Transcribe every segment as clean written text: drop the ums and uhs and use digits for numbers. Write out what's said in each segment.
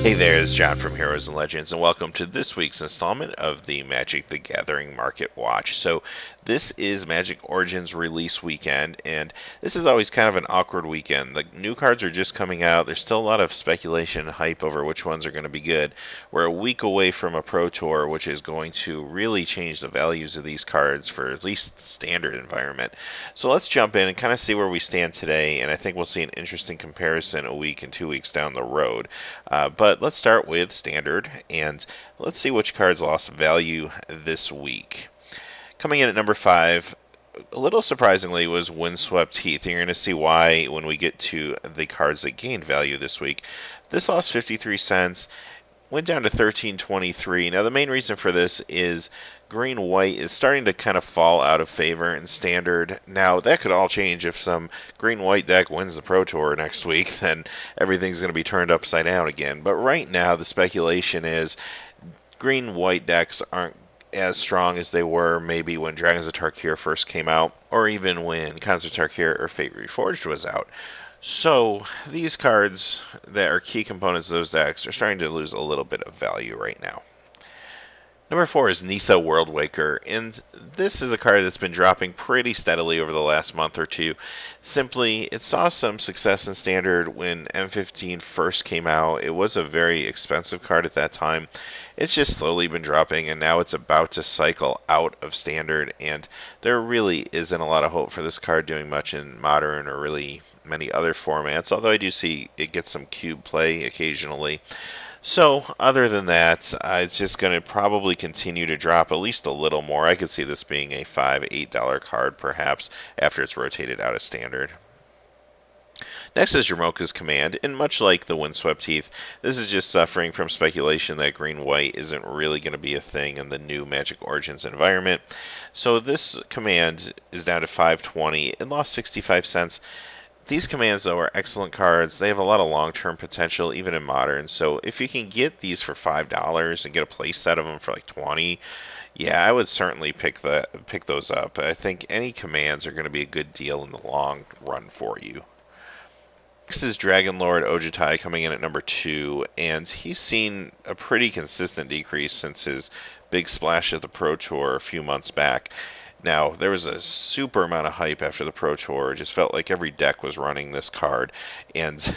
Hey there, it's John from Heroes and Legends, and welcome to this week's installment of the Magic the Gathering Market Watch. So, this is Magic Origins release weekend, and this is always kind of an awkward weekend. The new cards are just coming out. There's still a lot of speculation and hype over which ones are going to be good. We're a week away from a Pro Tour, which is going to really change the values of these cards for at least the standard environment. So, let's jump in and kind of see where we stand today, and I think we'll see an interesting comparison a week and 2 weeks down the road. But let's start with standard, and let's see which cards lost value this week. Coming in at number 5, a little surprisingly, was Windswept Heath. And you're going to see why when we get to the cards that gained value this week. This lost 53 cents, went down to 13.23. Now, the main reason for this is green-white is starting to kind of fall out of favor in standard. Now, that could all change if some green-white deck wins the Pro Tour next week, then everything's going to be turned upside down again. But right now, the speculation is green-white decks aren't as strong as they were maybe when Dragons of Tarkir first came out, or even when Khans of Tarkir or Fate Reforged was out. So, these cards that are key components of those decks are starting to lose a little bit of value right now. Number 4 is Nissa Worldwaker, and this is a card that's been dropping pretty steadily over the last month or two. Simply, it saw some success in Standard when M15 first came out. It was a very expensive card at that time. It's just slowly been dropping, and now it's about to cycle out of Standard, and there really isn't a lot of hope for this card doing much in Modern or really many other formats, although I do see it gets some cube play occasionally. So, other than that, it's just going to probably continue to drop at least a little more. I could see this being a $5, $8 card perhaps after it's rotated out of Standard. Next is Dromoka's Command, and much like the Windswept Heath, this is just suffering from speculation that green-white isn't really going to be a thing in the new Magic Origins environment. So this command is down to 5.20 and lost 65 cents. These commands, though, are excellent cards. They have a lot of long-term potential, even in Modern. So if you can get these for $5 and get a play set of them for like 20, yeah, I would certainly pick those up. I think any commands are going to be a good deal in the long run for you. Next is Dragon Lord Ojutai coming in at number 2, and he's seen a pretty consistent decrease since his big splash at the Pro Tour a few months back. Now, there was a super amount of hype after the Pro Tour. It just felt like every deck was running this card. And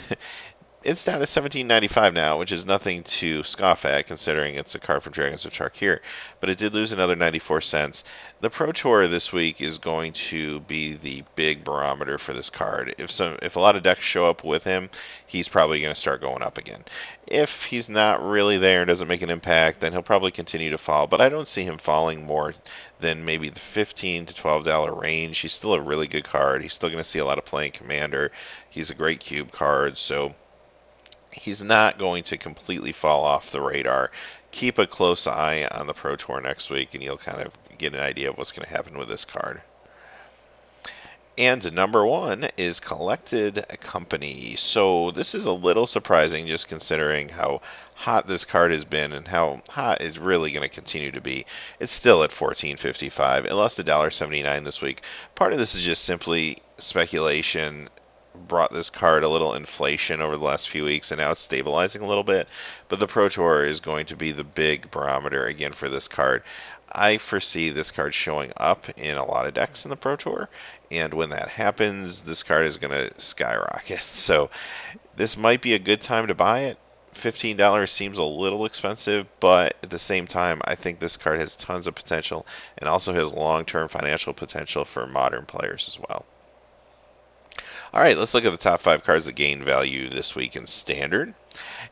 it's down to $17.95 now, which is nothing to scoff at considering it's a card from Dragons of Tarkir. But it did lose another 94 cents. The Pro Tour this week is going to be the big barometer for this card. If a lot of decks show up with him, he's probably going to start going up again. If he's not really there and doesn't make an impact, then he'll probably continue to fall. But I don't see him falling more than maybe the $15 to $12 range. He's still a really good card. He's still going to see a lot of play in Commander. He's a great cube card, so he's not going to completely fall off the radar. Keep a close eye on the Pro Tour next week, and you'll kind of get an idea of what's going to happen with this card. And number 1 is Collected Company. So this is a little surprising just considering how hot this card has been and how hot it's really going to continue to be. It's still at $14.55. It lost $1.79 this week. Part of this is just simply speculation. Brought this card a little inflation over the last few weeks, and now it's stabilizing a little bit. But the Pro Tour is going to be the big barometer again for this card. I foresee this card showing up in a lot of decks in the Pro Tour, and when that happens, this card is going to skyrocket. So this might be a good time to buy it. $15 seems a little expensive, but at the same time, I think this card has tons of potential and also has long-term financial potential for modern players as well. All right, let's look at the top 5 cards that gained value this week in Standard.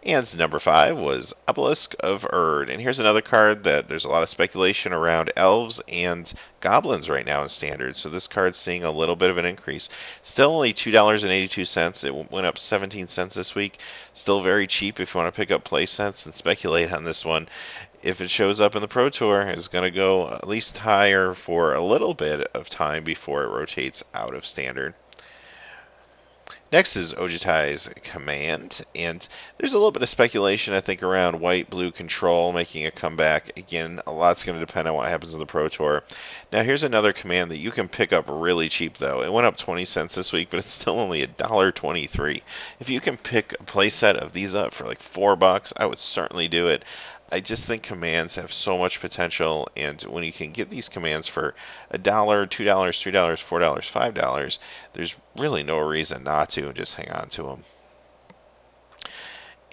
And number 5 was Obelisk of Erd. And here's another card that there's a lot of speculation around elves and goblins right now in Standard. So this card's seeing a little bit of an increase. Still only $2.82. It went up 17 cents this week. Still very cheap if you want to pick up play sets and speculate on this one. If it shows up in the Pro Tour, it's going to go at least higher for a little bit of time before it rotates out of Standard. Next is Ojutai's Command, and there's a little bit of speculation, I think, around white-blue control making a comeback. Again, a lot's going to depend on what happens in the Pro Tour. Now, here's another command that you can pick up really cheap, though. It went up 20 cents this week, but it's still only $1.23. If you can pick a playset of these up for like $4, I would certainly do it. I just think commands have so much potential, and when you can get these commands for $1, $2, $3, $4, $5, there's really no reason not to, and just hang on to them.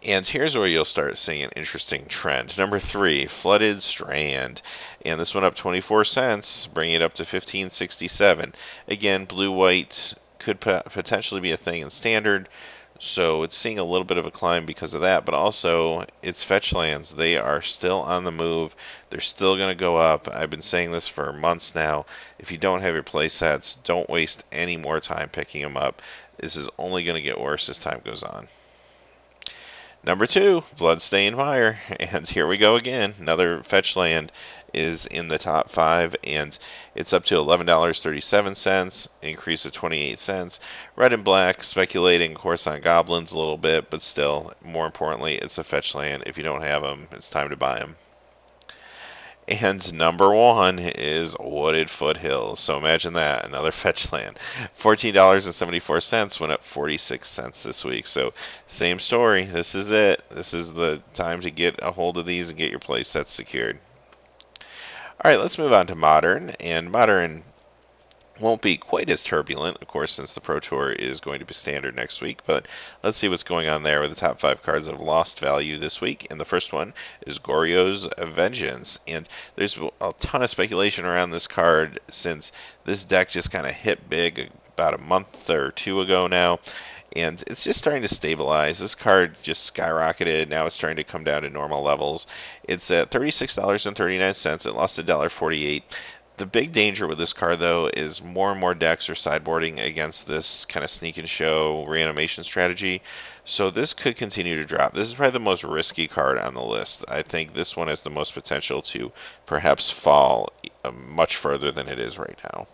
And here's where you'll start seeing an interesting trend. Number 3, Flooded Strand. And this went up 24 cents, bringing it up to 15.67. Again, blue-white could potentially be a thing in standard. So it's seeing a little bit of a climb because of that, but also its fetch lands. They are still on the move. They're still going to go up. I've been saying this for months now. If you don't have your play sets, don't waste any more time picking them up. This is only going to get worse as time goes on. Number 2, Bloodstained Fire. And here we go again. Another fetch land is in the top 5, and it's up to $11.37, increase of 28 cents. Red and black, speculating, of course, on goblins a little bit, but still, more importantly, it's a fetch land. If you don't have them, it's time to buy them. And number 1 is Wooded Foothills. So imagine that, another fetch land. $14.74 went up 46 cents this week. So same story. This is it. This is the time to get a hold of these and get your play sets secured. All right, let's move on to Modern. And Modern won't be quite as turbulent, of course, since the Pro Tour is going to be standard next week. But let's see what's going on there with the top 5 cards that have lost value this week. And the first one is Goryo's Vengeance. And there's a ton of speculation around this card since this deck just kind of hit big about a month or 2 ago now. And it's just starting to stabilize. This card just skyrocketed. Now it's starting to come down to normal levels. It's at $36.39. It lost $1.48. The big danger with this card, though, is more and more decks are sideboarding against this kind of sneak and show reanimation strategy. So this could continue to drop. This is probably the most risky card on the list. I think this one has the most potential to perhaps fall much further than it is right now.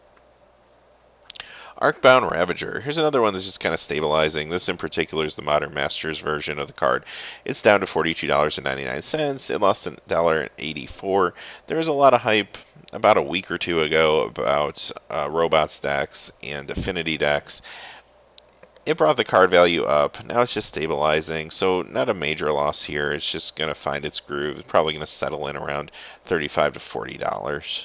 Arcbound Ravager. Here's another one that's just kind of stabilizing. This in particular is the Modern Masters version of the card. It's down to $42.99. It lost $1.84. There was a lot of hype about a week or 2 ago about robots decks and affinity decks. It brought the card value up. Now it's just stabilizing, so not a major loss here. It's just going to find its groove. It's probably going to settle in around $35 to $40.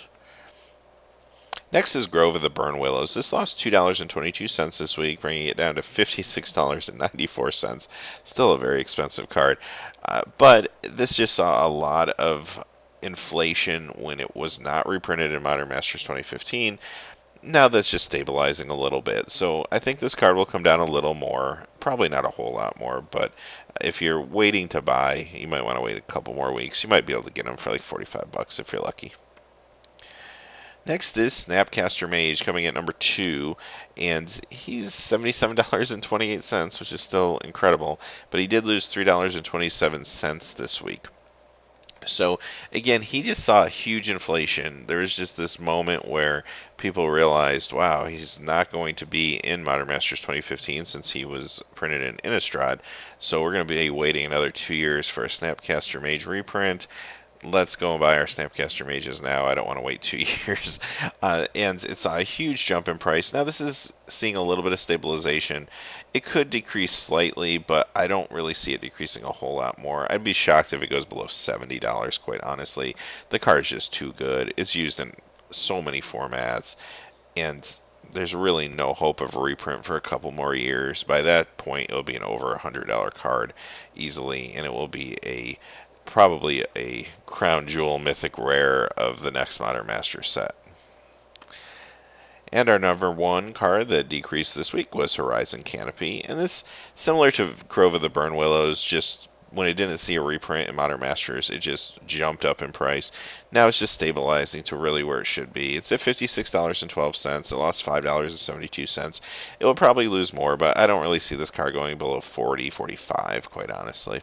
Next is Grove of the Burn Willows. This lost $2.22 this week, bringing it down to $56.94. Still a very expensive card. But this just saw a lot of inflation when it was not reprinted in Modern Masters 2015. Now that's just stabilizing a little bit. So I think this card will come down a little more. Probably not a whole lot more, but if you're waiting to buy, you might want to wait a couple more weeks. You might be able to get them for like $45 if you're lucky. Next is Snapcaster Mage coming at number 2, and he's $77.28, which is still incredible, but he did lose $3.27 this week. So again, he just saw a huge inflation. There was just this moment where people realized, wow, he's not going to be in Modern Masters 2015 since he was printed in Innistrad. So we're going to be waiting another 2 years for a Snapcaster Mage reprint. Let's go and buy our Snapcaster Mages now. I don't want to wait 2 years. And it's a huge jump in price. Now this is seeing a little bit of stabilization. It could decrease slightly, but I don't really see it decreasing a whole lot more. I'd be shocked if it goes below $70, quite honestly. The card's just too good. It's used in so many formats, and there's really no hope of a reprint for a couple more years. By that point, it'll be an over $100 card easily, and it will be probably a crown jewel mythic rare of the next Modern Masters set. And our number 1 card that decreased this week was Horizon Canopy. And this, similar to Grove of the Burn Willows, just when it didn't see a reprint in Modern Masters, it just jumped up in price. Now it's just stabilizing to really where it should be. It's at $56.12. It lost $5.72. It will probably lose more, but I don't really see this card going below $40, $45, quite honestly.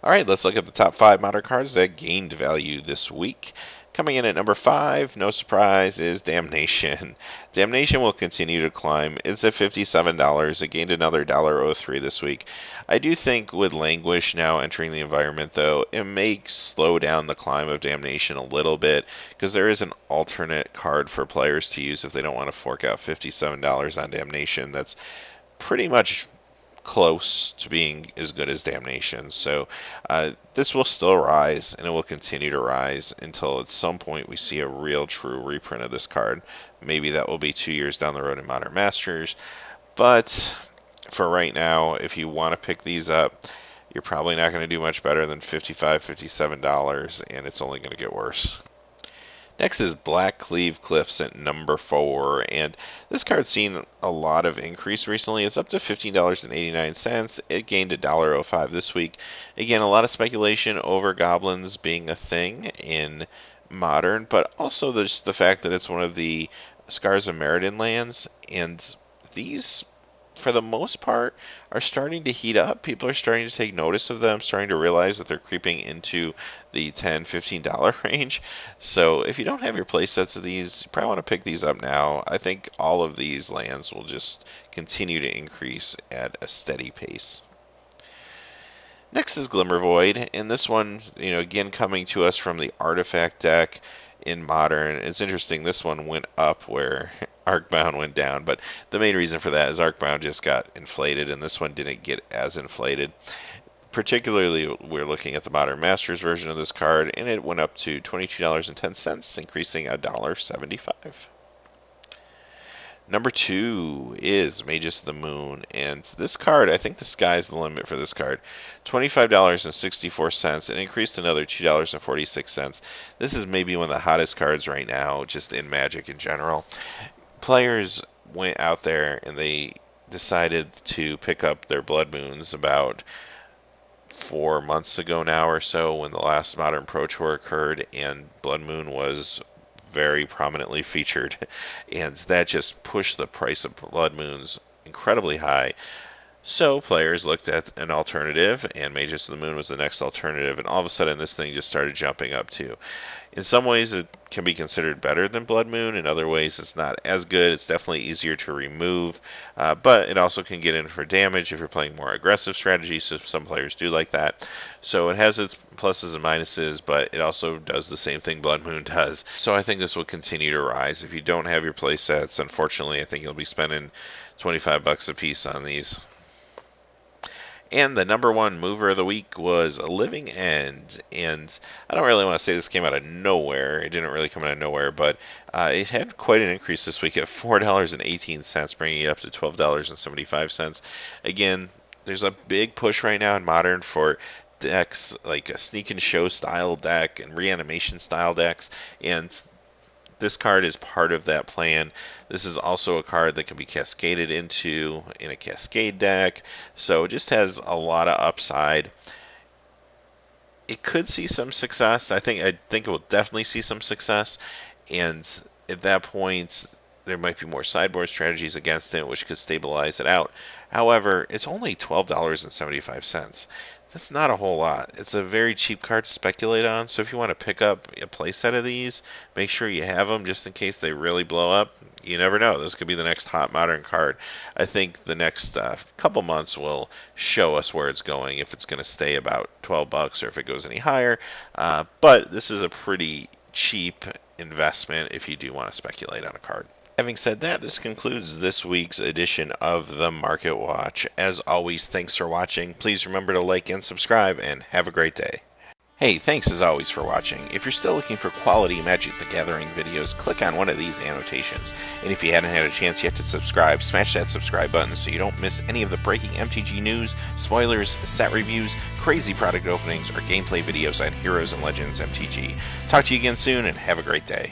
All right, let's look at the top 5 Modern cards that gained value this week. Coming in at number 5, no surprise, is Damnation. Damnation will continue to climb. It's at $57. It gained another $1.03 this week. I do think with Languish now entering the environment, though, it may slow down the climb of Damnation a little bit, because there is an alternate card for players to use if they don't want to fork out $57 on Damnation. That's pretty much close to being as good as Damnation. So this will still rise, and it will continue to rise until at some point we see a real true reprint of this card. Maybe that will be 2 years down the road in Modern Masters. But for right now, if you want to pick these up, you're probably not going to do much better than $55, $57, and it's only going to get worse. Next is Black Cleave Cliffs at number 4, and this card's seen a lot of increase recently. It's up to $15.89. It gained $1.05 this week. Again, a lot of speculation over goblins being a thing in Modern, but also there's the fact that it's one of the Scars of Meriden lands, and these, for the most part, are starting to heat up. People are starting to take notice of them, starting to realize that they're creeping into the $10, $15 range. So if you don't have your playsets of these, you probably want to pick these up now. I think all of these lands will just continue to increase at a steady pace. Next is Glimmer Void, and this one, again coming to us from the Artifact deck in Modern. It's interesting, this one went up where Arcbound went down, but the main reason for that is Arcbound just got inflated, and this one didn't get as inflated. Particularly, we're looking at the Modern Masters version of this card, and it went up to $22.10, increasing $1.75. Number 2 is Magus of the Moon, and this card, I think the sky's the limit for this card. $25.64, it increased another $2.46. This is maybe one of the hottest cards right now, just in Magic in general. Players went out there and they decided to pick up their Blood Moons about 4 months ago now or so, when the last Modern Pro Tour occurred, and Blood Moon was very prominently featured, and that just pushed the price of Blood Moons incredibly high. So players looked at an alternative, and Magus of the Moon was the next alternative, and all of a sudden this thing just started jumping up too. In some ways it can be considered better than Blood Moon, in other ways it's not as good. It's definitely easier to remove, but it also can get in for damage if you're playing more aggressive strategies, so some players do like that. So it has its pluses and minuses, but it also does the same thing Blood Moon does. So I think this will continue to rise. If you don't have your playsets, unfortunately I think you'll be spending $25 a piece on these. And the number 1 mover of the week was Living End. And I don't really want to say this came out of nowhere. It didn't really come out of nowhere, but it had quite an increase this week at $4.18, bringing it up to $12.75. Again, there's a big push right now in Modern for decks like a Sneak and Show style deck and Reanimation style decks, and this card is part of that plan. This is also a card that can be cascaded into in a Cascade deck, so it just has a lot of upside. It could see some success. I think it will definitely see some success, and at that point there might be more sideboard strategies against it, which could stabilize it out. However, it's only $12.75. That's not a whole lot. It's a very cheap card to speculate on, so if you want to pick up a playset of these, make sure you have them just in case they really blow up. You never know. This could be the next hot Modern card. I think the next couple months will show us where it's going, if it's going to stay about $12 or if it goes any higher. But this is a pretty cheap investment if you do want to speculate on a card. Having said that, this concludes this week's edition of the Market Watch. As always, thanks for watching. Please remember to like and subscribe, and have a great day. Hey, thanks as always for watching. If you're still looking for quality Magic the Gathering videos, click on one of these annotations. And if you hadn't had a chance yet to subscribe, smash that subscribe button so you don't miss any of the breaking MTG news, spoilers, set reviews, crazy product openings, or gameplay videos on Heroes and Legends MTG. Talk to you again soon, and have a great day.